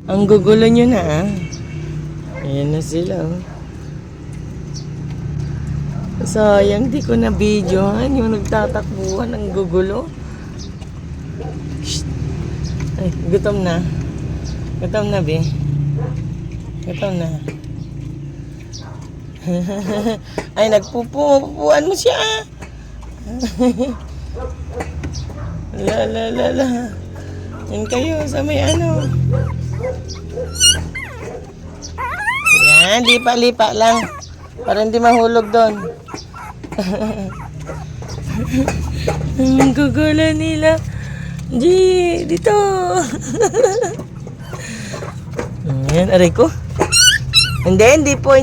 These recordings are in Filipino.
Ang gugulo nyo na ah. Ayan na sila oh. Sayang di ko na videohan yung nagtatakbuhan ng gugulo. Shhh. Ay, gutom na. Gutom na, be. Gutom na. Ay, nagpupuan mo siya. La la la la. Yan kayo sa may ano. Yan, lipa-lipa lang. Para hindi mahulog doon. Ang gugulo nila. G, dito. Ayan, aray ko. Hindi po.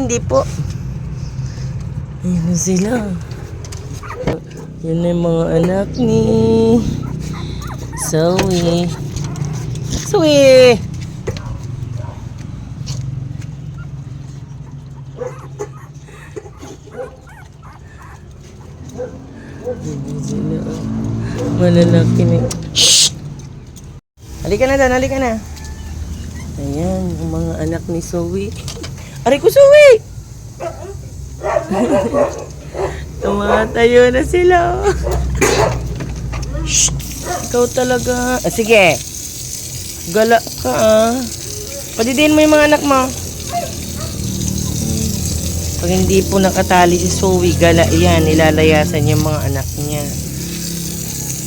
Ayan na sila. Yan na yung mga anak ni Zoe. Zoe! Ayan sila. Malalaki na. Shhh! Halika na doon, halika na. Ayan, yung mga anak ni Zoe. Aray ko, Zoe! Tumatayo na sila. Shhh! Ikaw talaga. Ah, sige. Gala ka ah. Padidiin mo yung mga anak mo. Pag hindi po nakatali si Zoe, gala yan. Ilalayasan yung mga anak niya.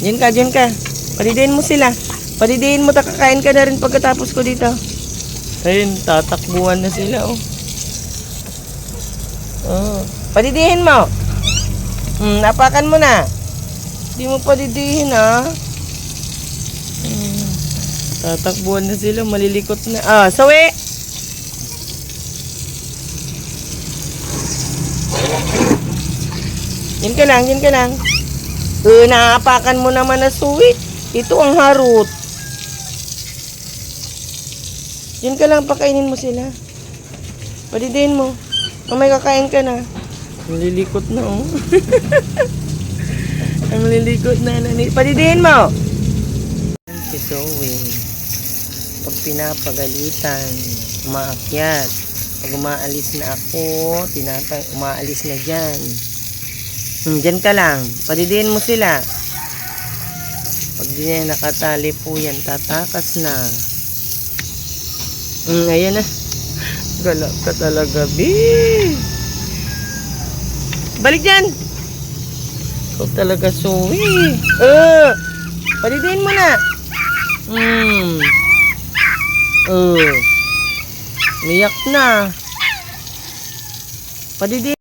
Diyan ka. Padidiin mo sila. Padidiin mo, kakain ka na rin pagkatapos ko dito. Ayun, tatakbuhan na sila oh. Oh. Padidihin mo. Napakan mo na. Hindi mo padidihin ah. Tatakbuhan na sila, malilikot na. Ah, Zoe! Yan ka lang. Naapakan mo naman na Zoe. Ito ang harot. Yan ka lang, pakainin mo sila. Padidihin mo. May kakain ka na. Ang lilikot na oh. Ang lilikot na. Padidihin mo. Si Zoe. Pag pinapagalitan, umaakyat. Pag umaalis na ako, umaalis na dyan. Dyan ka lang. Padidihin mo sila. Pag di na nakatali po yan, tatakas na. Ayan na. Galak ka talaga, B. Balik dyan. Ikaw talaga, Zoe. Padidihin mo na. Miyak na. Padidihin.